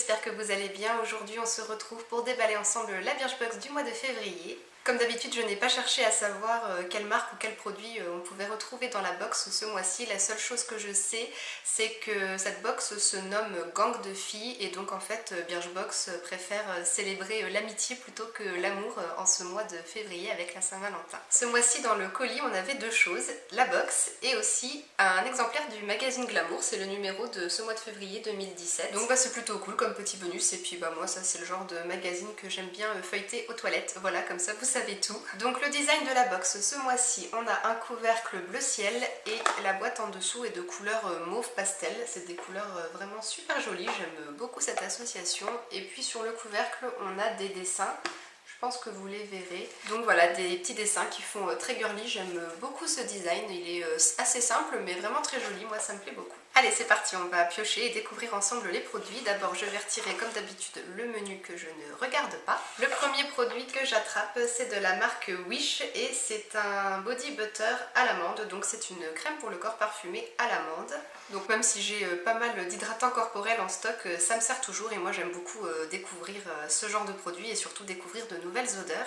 j'espère que vous allez bien. Aujourd'hui on se retrouve pour déballer ensemble la Birchbox du mois de février. Comme d'habitude, je n'ai pas cherché à savoir quelle marque ou quel produit on pouvait retrouver dans la box ce mois-ci. La seule chose que je sais, c'est que cette box se nomme Gang de filles et donc en fait Birchbox préfère célébrer l'amitié plutôt que l'amour en ce mois de février avec la Saint-Valentin. Ce mois-ci dans le colis on avait deux choses, la box et aussi un exemplaire du magazine Glamour, c'est le numéro de ce mois de février 2017. Donc c'est plutôt cool comme petit bonus et puis moi ça c'est le genre de magazine que j'aime bien feuilleter aux toilettes, voilà comme ça vous savez tout. Donc le design de la box ce mois-ci, on a un couvercle bleu ciel et la boîte en dessous est de couleur mauve pastel. C'est des couleurs vraiment super jolies, j'aime beaucoup cette association. Et puis sur le couvercle, on a des dessins. Je pense que vous les verrez. Donc voilà, des petits dessins qui font très girly. J'aime beaucoup ce design. Il est assez simple mais vraiment très joli. Moi ça me plaît beaucoup. Allez c'est parti, on va piocher et découvrir ensemble les produits. D'abord je vais retirer comme d'habitude le menu que je ne regarde pas. Le premier produit que j'attrape c'est de la marque Wish et c'est un body butter à l'amande. Donc c'est une crème pour le corps parfumée à l'amande. Donc même si j'ai pas mal d'hydratants corporels en stock, ça me sert toujours et moi j'aime beaucoup découvrir ce genre de produit et surtout découvrir de nouvelles odeurs.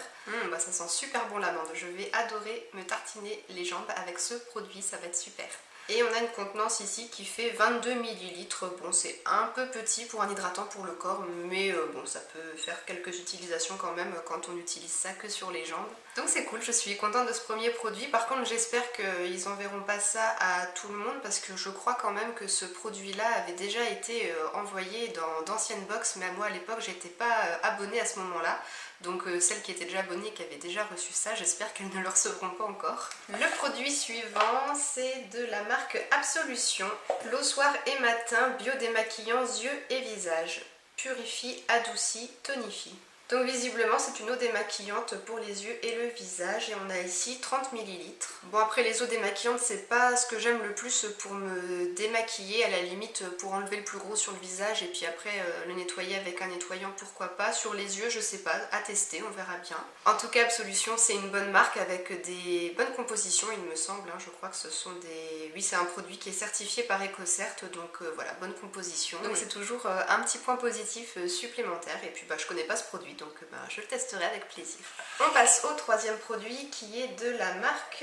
Ça sent super bon l'amande, je vais adorer me tartiner les jambes avec ce produit, ça va être super. Et on a une contenance ici qui fait 22 ml. Bon, c'est un peu petit pour un hydratant pour le corps, mais bon, ça peut faire quelques utilisations quand même quand on utilise ça que sur les jambes. Donc c'est cool, je suis contente de ce premier produit. Par contre, j'espère qu'ils n'enverront pas ça à tout le monde parce que je crois quand même que ce produit-là avait déjà été envoyé dans d'anciennes box, mais moi à l'époque, j'étais pas abonnée à ce moment-là. Donc celles qui étaient déjà abonnées et qui avaient déjà reçu ça, j'espère qu'elles ne le recevront pas encore. Le produit suivant, c'est de la marque Absolution. L'eau soir et matin, bio démaquillant yeux et visage. Purifie, adoucit, tonifie. Donc visiblement c'est une eau démaquillante pour les yeux et le visage et on a ici 30 ml. Bon après les eaux démaquillantes c'est pas ce que j'aime le plus pour me démaquiller, à la limite pour enlever le plus gros sur le visage et puis après le nettoyer avec un nettoyant pourquoi pas. Sur les yeux je sais pas, à tester, on verra bien. En tout cas Absolution c'est une bonne marque avec des bonnes compositions il me semble, je crois que ce sont des... Oui c'est un produit qui est certifié par EcoCert donc voilà, bonne composition. Donc c'est toujours un petit point positif supplémentaire et puis je connais pas ce produit. Donc je le testerai avec plaisir. On passe au troisième produit qui est de la marque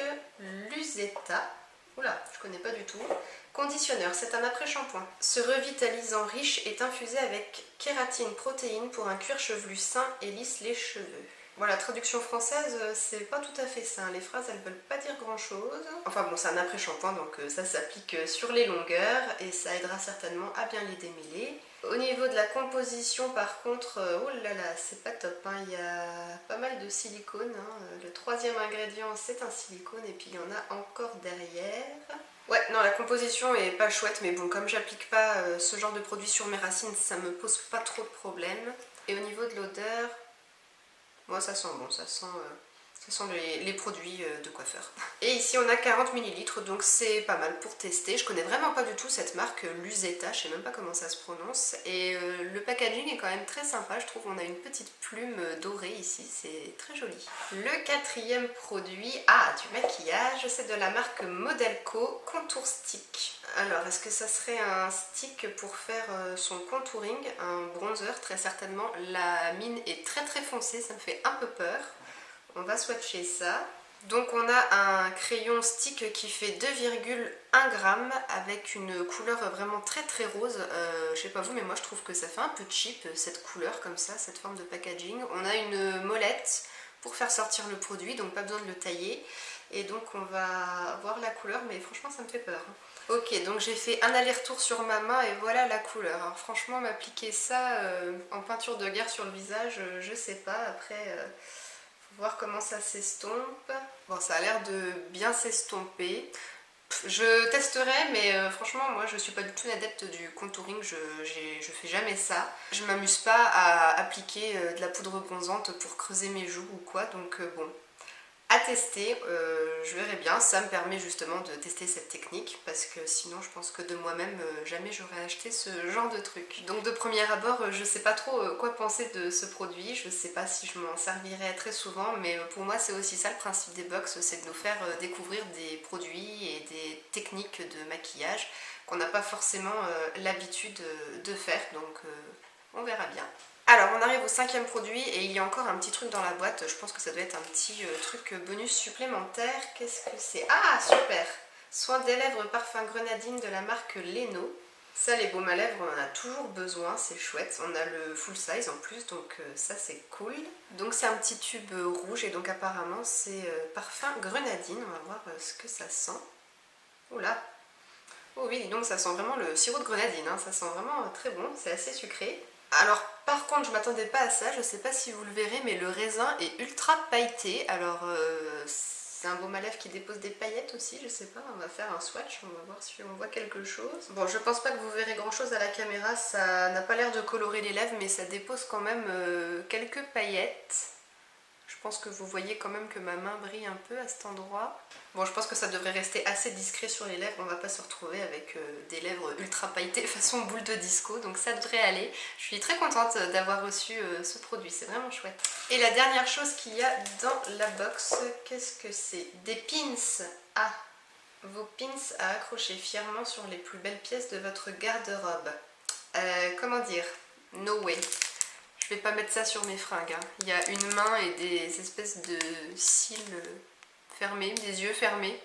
Luzeta. Oula, je connais pas du tout. Conditionneur, c'est un après-shampoing. Ce revitalisant riche est infusé avec kératine protéine pour un cuir chevelu sain et lisse les cheveux. Voilà, traduction française, c'est pas tout à fait ça. Les phrases, elles veulent pas dire grand chose. Enfin bon, c'est un après-shampoing, donc ça s'applique sur les longueurs et ça aidera certainement à bien les démêler. Au niveau de la composition, par contre, oh là là, c'est pas top. Il y a pas mal de silicone. Le troisième ingrédient, c'est un silicone et puis il y en a encore derrière. Ouais, non, la composition est pas chouette, mais bon, comme j'applique pas ce genre de produit sur mes racines, ça me pose pas trop de problèmes. Et au niveau de l'odeur, moi ça sent bon, ça sent les produits de coiffeur. Et ici on a 40 ml, donc c'est pas mal pour tester. Je connais vraiment pas du tout cette marque Luzeta, je sais même pas comment ça se prononce. Et le packaging est quand même très sympa, je trouve. On a une petite plume dorée ici, c'est très joli. Le quatrième produit, du maquillage, c'est de la marque Modelco Contour Stick. Alors, est-ce que ça serait un stick pour faire son contouring, un bronzer très certainement. La mine est très très foncée, ça me fait un peu peur. On va swatcher ça. Donc on a un crayon stick qui fait 2,1 g avec une couleur vraiment très très rose. Je sais pas vous mais moi je trouve que ça fait un peu cheap cette couleur comme ça, cette forme de packaging. On a une molette pour faire sortir le produit, donc pas besoin de le tailler. Et donc on va voir la couleur mais franchement ça me fait peur. Ok, donc j'ai fait un aller-retour sur ma main et voilà la couleur. Alors franchement m'appliquer ça en peinture de guerre sur le visage, je sais pas. Après... voir comment ça s'estompe. Bon, ça a l'air de bien s'estomper. Je testerai, mais franchement, moi je suis pas du tout une adepte du contouring, je fais jamais ça. Je m'amuse pas à appliquer de la poudre bronzante pour creuser mes joues ou quoi, donc bon. À tester, je verrai bien, ça me permet justement de tester cette technique parce que sinon je pense que de moi-même jamais j'aurais acheté ce genre de truc. Donc de premier abord je sais pas trop quoi penser de ce produit, je sais pas si je m'en servirai très souvent mais pour moi c'est aussi ça le principe des box, c'est de nous faire découvrir des produits et des techniques de maquillage qu'on n'a pas forcément l'habitude de faire donc on verra bien. Alors on arrive au 5e produit et il y a encore un petit truc dans la boîte, je pense que ça doit être un petit truc bonus supplémentaire. Qu'est-ce que c'est? Ah super! Soin des lèvres parfum grenadine de la marque Leno. Ça, les baumes à lèvres, on en a toujours besoin, c'est chouette. On a le full size en plus, donc ça c'est cool. Donc c'est un petit tube rouge et donc apparemment c'est parfum grenadine. On va voir ce que ça sent. Oula! Oh oui, donc ça sent vraiment le sirop de grenadine, hein. Ça sent vraiment très bon, c'est assez sucré. Alors par contre je m'attendais pas à ça, je sais pas si vous le verrez mais le raisin est ultra pailleté. Alors c'est un baume à lèvres qui dépose des paillettes aussi, je sais pas, on va faire un swatch, on va voir si on voit quelque chose. Bon, je pense pas que vous verrez grand chose à la caméra, ça n'a pas l'air de colorer les lèvres mais ça dépose quand même quelques paillettes. Je pense que vous voyez quand même que ma main brille un peu à cet endroit. Bon, je pense que ça devrait rester assez discret sur les lèvres, on va pas se retrouver avec des lèvres ultra pailletées façon boule de disco, donc ça devrait aller. Je suis très contente d'avoir reçu ce produit, c'est vraiment chouette. Et la dernière chose qu'il y a dans la box, qu'est-ce que c'est? Des pins. Ah, vos pins à accrocher fièrement sur les plus belles pièces de votre garde-robe. Comment dire? No way. Je vais pas mettre ça sur mes fringues, hein. Il y a une main et des espèces de cils fermés, des yeux fermés.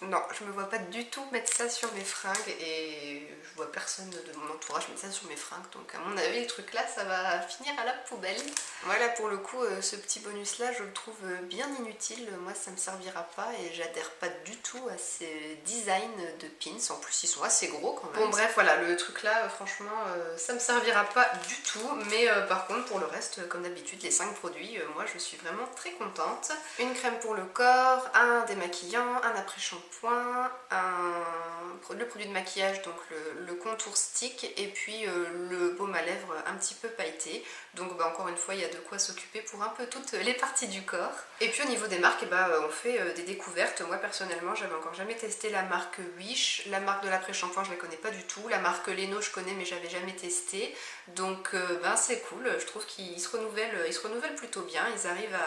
Non, je me vois pas du tout mettre ça sur mes fringues et je vois personne de mon entourage mettre ça sur mes fringues. Donc à mon avis, le truc là, ça va finir à la poubelle. Voilà, pour le coup, ce petit bonus là, je le trouve bien inutile. Moi, ça me servira pas et j'adhère pas du tout à ces designs de pins. En plus, ils sont assez gros quand même. Bon bref, voilà, le truc là, franchement, ça me servira pas du tout. Mais par contre, pour le reste, comme d'habitude, les 5 produits, moi, je suis vraiment très contente. Une crème pour le corps, un démaquillant, un après-shampoing, le produit de maquillage, donc le contour stick, et puis le baume à lèvres un petit peu pailleté. Donc encore une fois, il y a de quoi s'occuper pour un peu toutes les parties du corps. Et puis au niveau des marques, on fait des découvertes. Moi personnellement, j'avais encore jamais testé la marque Wish, la marque de l'après-shampoing, je la connais pas du tout, la marque Leno je connais mais j'avais jamais testé. Donc c'est cool, je trouve qu'ils se renouvellent plutôt bien, ils arrivent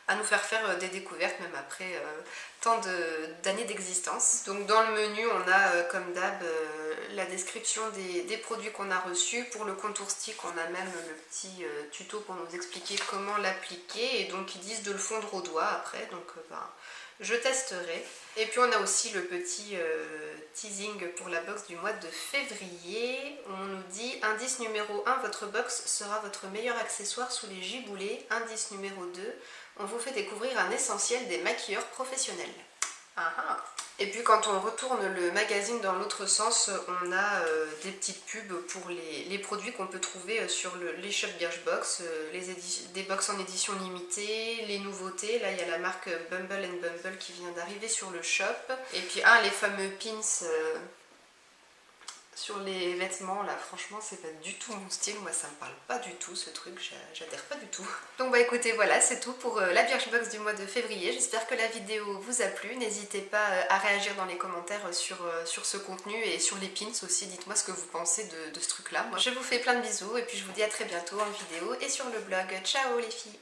à nous faire des découvertes même après tant d'années d'existence. Donc dans le menu on a comme d'hab la description des produits qu'on a reçus. Pour le contour stick on a même le petit tuto pour nous expliquer comment l'appliquer et donc ils disent de le fondre au doigt après, donc je testerai. Et puis on a aussi le petit teasing pour la box du mois de février. On nous dit indice numéro 1, votre box sera votre meilleur accessoire sous les giboulées. Indice numéro 2, on vous fait découvrir un essentiel des maquilleurs professionnels. Et puis quand on retourne le magazine dans l'autre sens, on a des petites pubs pour les produits qu'on peut trouver sur l'eShop Birchbox, des box en édition limitée, les nouveautés. Là il y a la marque Bumble & Bumble qui vient d'arriver sur le shop. Et puis les fameux pins sur les vêtements, là franchement c'est pas du tout mon style, moi ça me parle pas du tout ce truc, j'adhère pas du tout. Donc écoutez, voilà, c'est tout pour la Birchbox du mois de février. J'espère que la vidéo vous a plu, n'hésitez pas à réagir dans les commentaires sur ce contenu et sur les pins aussi, dites-moi ce que vous pensez de ce truc là. Moi je vous fais plein de bisous et puis je vous dis à très bientôt en vidéo et sur le blog. Ciao les filles!